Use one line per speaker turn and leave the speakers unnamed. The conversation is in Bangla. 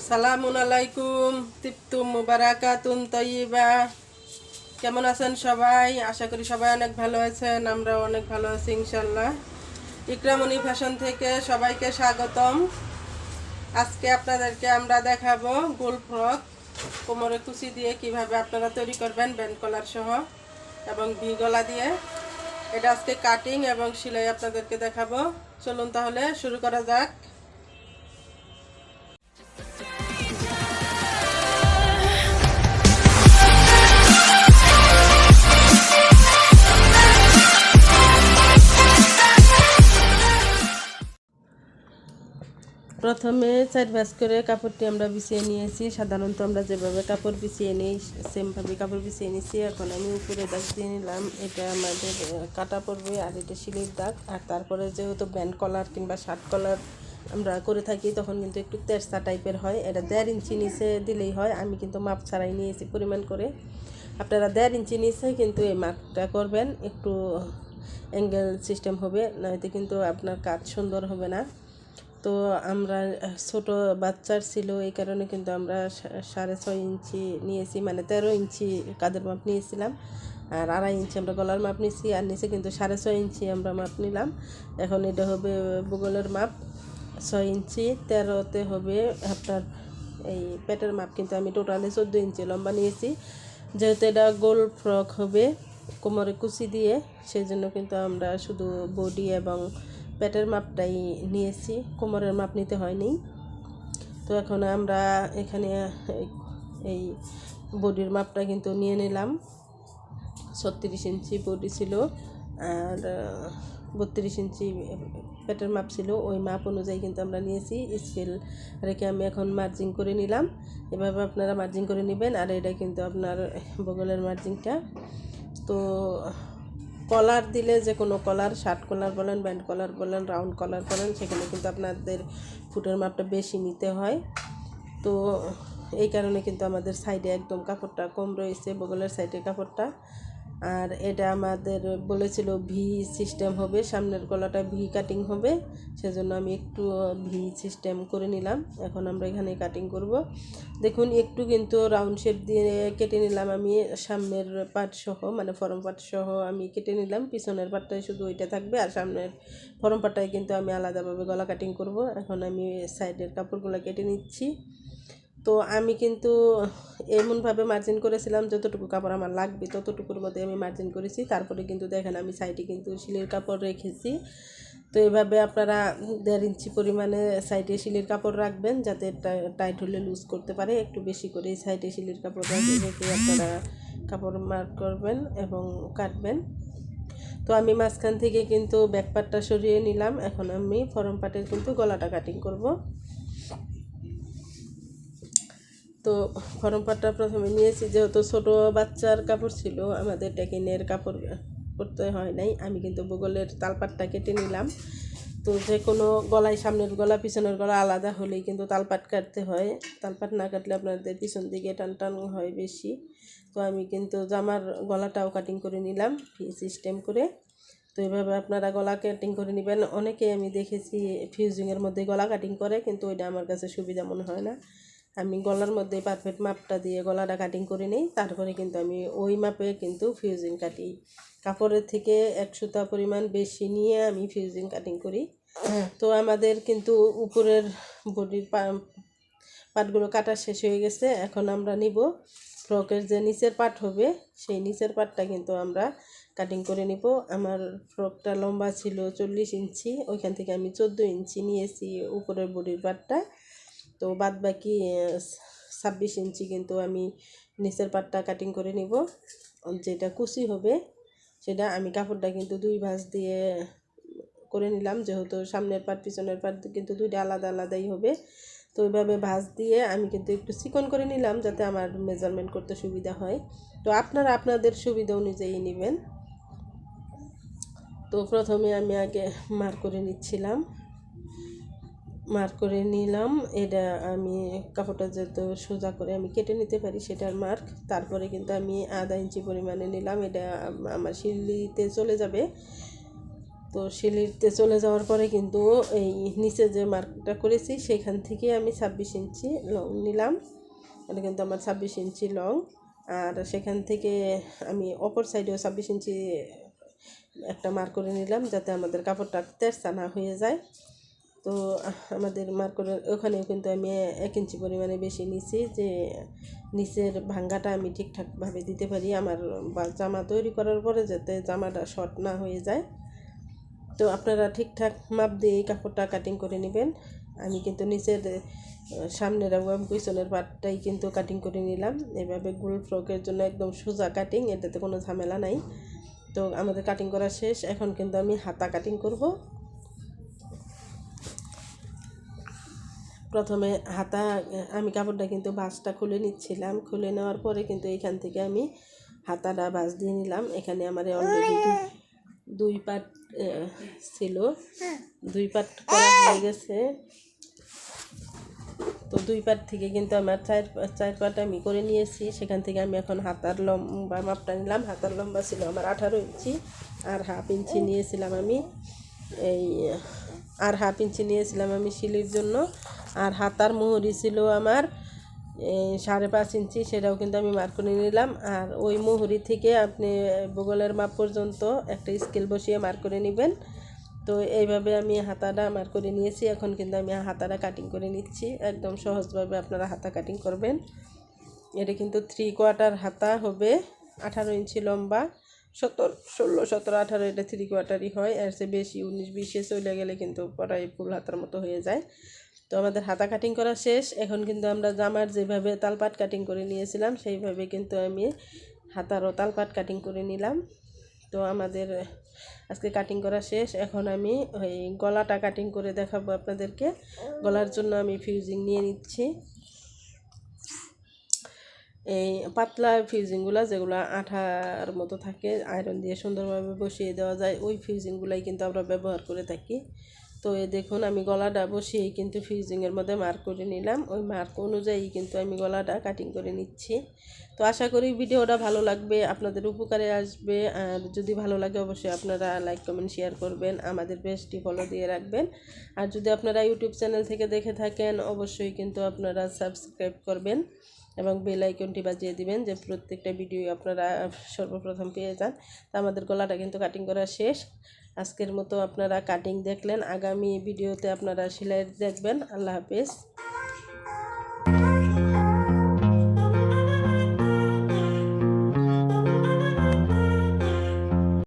সালামুন আলাইকুম তিপ্তুম মুবারাকাতুন তৈবা। কেমন আছেন সবাই? আশা করি সবাই অনেক ভালো আছেন, আমরাও অনেক ভালো আছি ইনশাল্লাহ। ইকরামণি ফ্যাশন থেকে সবাইকে স্বাগতম। আজকে আপনাদেরকে আমরা দেখাবো গোল ফ্রক কোমরে কুচি দিয়ে কিভাবে আপনারা তৈরি করবেন, ব্যান্ড কলার সহ এবং ভি গলা দিয়ে। এটা আজকে কাটিং এবং সেলাই আপনাদেরকে দেখাবো। চলুন তাহলে শুরু করা যাক। প্রথমে 4 ভাঁজ করে কাপড়টি আমরা বিছিয়ে নিয়েছি। সাধারণত আমরা যেভাবে কাপড় বিছিয়ে নিই সেমভাবে কাপড় বিছিয়ে নিয়েছি। এখন আমি উপরে দাগ দিয়ে নিলাম, এটা আমাদের কাটা পড়বে আর এটা সিলির দাগ। আর তারপরে যেহেতু ব্যান্ড কলার কিংবা শার্ট কলার আমরা করে থাকি তখন কিন্তু একটু তেরসা টাইপের হয়, এটা 1.5 ইঞ্চি নিচে দিলেই হয়। আমি কিন্তু মাপ ছাড়াই নিয়েছি পরিমাণ করে। আপনারা 1.5 ইঞ্চি নিচে কিন্তু এই মাপটা করবেন, একটু অ্যাঙ্গেল সিস্টেম হবে, নয়তো কিন্তু আপনার কাজ সুন্দর হবে না। তো আমরা ছোট বাচ্চার ছিল এই কারণে কিন্তু আমরা 6.5 ইঞ্চি নিয়েছি, মানে 13 ইঞ্চি কাঁধের মাপ নিয়েছিলাম। আর 2.5 ইঞ্চি আমরা গলার মাপ নিয়েছি, আর নিচে কিন্তু 6.5 ইঞ্চি আমরা মাপ নিলাম। এখন এটা হবে বুগলের মাপ 6 ইঞ্চি, 13তে হবে আপনার এই পেটের মাপ। কিন্তু আমি টোটালি 14 ইঞ্চি লম্বা নিয়েছি, যেহেতু এটা গোল ফ্রক হবে কোমরে কুচি দিয়ে, সেই জন্য কিন্তু আমরা শুধু বডি এবং পেটের মাপটাই নিয়েছি, কোমরের মাপ নিতে হয়নি। তো এখন আমরা এখানে এই বডির মাপটা কিন্তু নিয়ে নিলাম। 36 ইঞ্চি বডি ছিল আর 32 ইঞ্চি পেটের মাপ ছিল, ওই মাপ অনুযায়ী কিন্তু আমরা নিয়েছি। স্কেল রেখে আমি এখন মার্জিং করে নিলাম। এভাবে আপনারা মার্জিং করে নেবেন। আর এটা কিন্তু আপনার বগলের মার্জিংটা। তো কলার দিলে যে কোনো কলার, শার্ট কলার বলেন, ব্যান্ড কলার বলেন, রাউন্ড কলার বলেন, সেখানে কিন্তু আপনাদের ফুটের মাপটা বেশি নিতে হয়। তো এই কারণে কিন্তু আমাদের সাইডে একদম কাপড়টা কম রয়েছে, বগলের সাইডের কাপড়টা। আর এটা আমাদের বলেছিল ভি সিস্টেম হবে, সামনের গলাটা ভি কাটিং হবে, সেজন্য আমি একটু ভি সিস্টেম করে নিলাম। এখন আমরা এখানে কাটিং করব। দেখুন একটু কিন্তু রাউন্ড শেপ দিয়ে কেটে নিলাম আমি, সামনের পার্ট সহ, মানে ফরম পার্ট সহ আমি কেটে নিলাম। পিছনের পার্টটাই শুধু ওইটা থাকবে, আর সামনের ফরম পার্টটাই কিন্তু আমি আলাদাভাবে গলা কাটিং করব। এখন আমি সাইডের কাপড়গুলো কেটে নিচ্ছি। তো আমি কিন্তু এমনভাবে মার্জিন করেছিলাম যতটুকু কাপড় আমার লাগবে ততটুকুর মধ্যে আমি মার্জিন করেছি। তারপরে কিন্তু দেখেন আমি সাইডে কিন্তু সিলের কাপড় রেখেছি। তো এভাবে আপনারা 1.5 ইঞ্চি পরিমাণে সাইডে সিলের কাপড় রাখবেন, যাতে টাইট হলে লুজ করতে পারে। একটু বেশি করে সাইডে সিলের কাপড় রেখে আপনারা কাপড় মার্ক করবেন এবং কাটবেন। তো আমি মাঝখান থেকে কিন্তু ব্যাক পার্টটা সরিয়ে নিলাম। এখন আমি ফরম পার্টের কিন্তু গলাটা কাটিং করব। তো ফরম পাটটা প্রথমে নিয়েছি, যেহেতু ছোটো বাচ্চার কাপড় ছিল আমাদের টেকিনের কাপড় করতে হয় নাই, আমি কিন্তু বগলের তালপাটটা কেটে নিলাম। তো যে কোনো গলায় সামনের গলা পিছনের গলা আলাদা হলেই কিন্তু তালপাট কাটতে হয়, তালপাট না কাটলে আপনাদের পিছন দিকে টান টান হয় বেশি। তো আমি কিন্তু জামার গলাটাও কাটিং করে নিলাম ভি সিস্টেম করে। তো এইভাবে আপনারা গলা কাটিং করে নেবেন। অনেকে আমি দেখেছি ফিউজিংয়ের মধ্যে গলা কাটিং করে, কিন্তু ওইটা আমার কাছে সুবিধা মনে হয় না। আমি গলার মধ্যে পারফেক্ট মাপটা দিয়ে গলাটা কাটিং করে নিই, তারপরে কিন্তু আমি ওই মাপে কিন্তু ফিউজিং কাটি। কাপড়ের থেকে 1 সুতা পরিমাণ বেশি নিয়ে আমি ফিউজিং কাটিং করি। তো আমাদের কিন্তু উপরের বডির পার্টগুলো কাটা শেষ হয়ে গেছে। এখন আমরা নিব ফ্রকের যে নিচের পার্ট হবে, সেই নিচের পার্টটা কিন্তু আমরা কাটিং করে নিব। আমার ফ্রকটা লম্বা ছিল 40 ইঞ্চি, ওইখান থেকে আমি 14 ইঞ্চি নিয়েছি উপরের বডির পার্টটা। তো বাদ বাকি 26 ইঞ্চি কিন্তু আমি নিচের পাটটা কাটিং করে নিব। যেটা কুচি হবে সেটা আমি কাপড়টা কিন্তু 2 ভাঁজ দিয়ে করে নিলাম, যেহেতু সামনের পাট পিছনের পাট কিন্তু দুইটা আলাদা আলাদাই হবে। তো ওইভাবে ভাঁজ দিয়ে আমি কিন্তু একটু চিকন করে নিলাম, যাতে আমার মেজারমেন্ট করতে সুবিধা হয়। তো আপনারা আপনাদের সুবিধা অনুযায়ী নেবেন। তো প্রথমে আমি আগে মার্ক করে নিচ্ছিলাম, মার্ক করে নিলাম। এটা আমি কাপড়টা যত সোজা করে আমি কেটে নিতে পারি সেটার মার্ক। তারপরে কিন্তু আমি 1/2 ইঞ্চি পরিমাণে নিলাম, এটা আমার সিলিতে চলে যাবে। তো সিলিতে চলে যাওয়ার পরে কিন্তু এই নিচে যে মার্কটা করেছি সেখান থেকে আমি 26 ইঞ্চি লং নিলাম। এটা কিন্তু আমার 26 ইঞ্চি লং। আর সেখান থেকে আমি অপর সাইডেও 26 ইঞ্চি একটা মার্ক করে নিলাম, যাতে আমাদের কাপড়টা তেরচা না হয়ে যায়। তো আমাদের মার্ক করে ওখানেও কিন্তু আমি 1 ইঞ্চি পরিমাণে বেশি নিছি, যে নিচের ভাঙ্গাটা আমি ঠিকঠাকভাবে দিতে পারি আমার জামা তৈরি করার পরে, যাতে জামাটা শর্ট না হয়ে যায়। তো আপনারা ঠিকঠাক মাপ দিয়ে এই কাপড়টা কাটিং করে নেবেন। আমি কিন্তু নিচের সামনের এবং পিছনের পার্টটাই কিন্তু কাটিং করে নিলাম এভাবে গোল ফ্রকের জন্য, একদম সোজা কাটিং, এটাতে কোনো ঝামেলা নাই। তো আমাদের কাটিং করা শেষ, এখন কিন্তু আমি হাতা কাটিং করব। প্রথমে হাতা আমি কাপড়টা কিন্তু ভাঁজটা খুলে নিচ্ছিলাম, খুলে নেওয়ার পরে কিন্তু এখান থেকে আমি হাতাটা ভাঁজ দিয়ে নিলাম। এখানে আমার অলরেডি 2 পার্ট ছিল, 2 পার্ট করা হয়ে গেছে। তো 2 পার্ট থেকে কিন্তু আমার 4 পার্ট আমি করে নিয়েছি। সেখান থেকে আমি এখন হাতার লম্বা মাপটা নিলাম। হাতার লম্বা ছিল আমার 18 ইঞ্চি, আর হাফ ইঞ্চি নিয়েছিলাম আমি শিলির জন্য। আর হাতার মোহরি ছিল আমার 5.5 ইঞ্চি, সেটাও কিন্তু আমি মার্ক করে নিলাম। আর ওই মোহরি থেকে আপনি বগলের মাপ পর্যন্ত একটা স্কেল বসিয়ে মার্ক করে নেবেন। তো এইভাবে আমি হাতাটা মার্ক করে নিয়েছি। এখন কিন্তু আমি হাতাটা কাটিং করে নিচ্ছি। একদম সহজভাবে আপনারা হাতা কাটিং করবেন। এটা কিন্তু 3/4 হাতা হবে, 18 ইঞ্চি লম্বা, 16, 18 এটা 3/4ই হয়। এর চেয়ে বেশি 19-20-এ চলে গেলে কিন্তু পরাই ফুল হাতার মতো হয়ে যায়। তো আমাদের হাতা কাটিং করা শেষ। এখন কিন্তু আমরা জামার যেভাবে তালপাট কাটিং করে নিয়েছিলাম সেইভাবে কিন্তু আমি হাতারও তালপাট কাটিং করে নিলাম। তো আমাদের আজকে কাটিং করা শেষ। এখন আমি ওই গলাটা কাটিং করে দেখাবো আপনাদেরকে। গলার জন্য আমি ফিউজিং নিয়ে নিচ্ছি। এই পাতলা ফিউজিংগুলো যেগুলো আঠার মতো থাকে, আয়রন দিয়ে সুন্দরভাবে বসিয়ে দেওয়া যায়, ওই ফিউজিংগুলাই কিন্তু আমরা ব্যবহার করে থাকি। তো এই দেখুন আমি গলাটা বসিয়েই কিন্তু ফিউজিংয়ের মধ্যে মার্ক করে নিলাম। ওই মার্ক অনুযায়ী কিন্তু আমি গলাটা কাটিং করে নিচ্ছি। তো আশা করি ভিডিওটা ভালো লাগবে, আপনাদের উপকারে আসবে। আর যদি ভালো লাগে অবশ্যই আপনারা লাইক কমেন্ট শেয়ার করবেন, আমাদের পেজটি ফলো দিয়ে রাখবেন। আর যদি আপনারা ইউটিউব চ্যানেল থেকে দেখে থাকেন অবশ্যই কিন্তু আপনারা সাবস্ক্রাইব করবেন এবং বেল আইকনটি বাজিয়ে দিবেন, যে প্রত্যেকটা ভিডিও আপনারা সর্বপ্রথম পেয়ে যান। তো আমাদের গলাটা কিন্তু কাটিং করা শেষ। আজকের মতো আপনারা কাটিং দেখলেন, আগামী ভিডিওতে আপনারা সেলাই দেখবেন। আল্লাহ হাফেজ।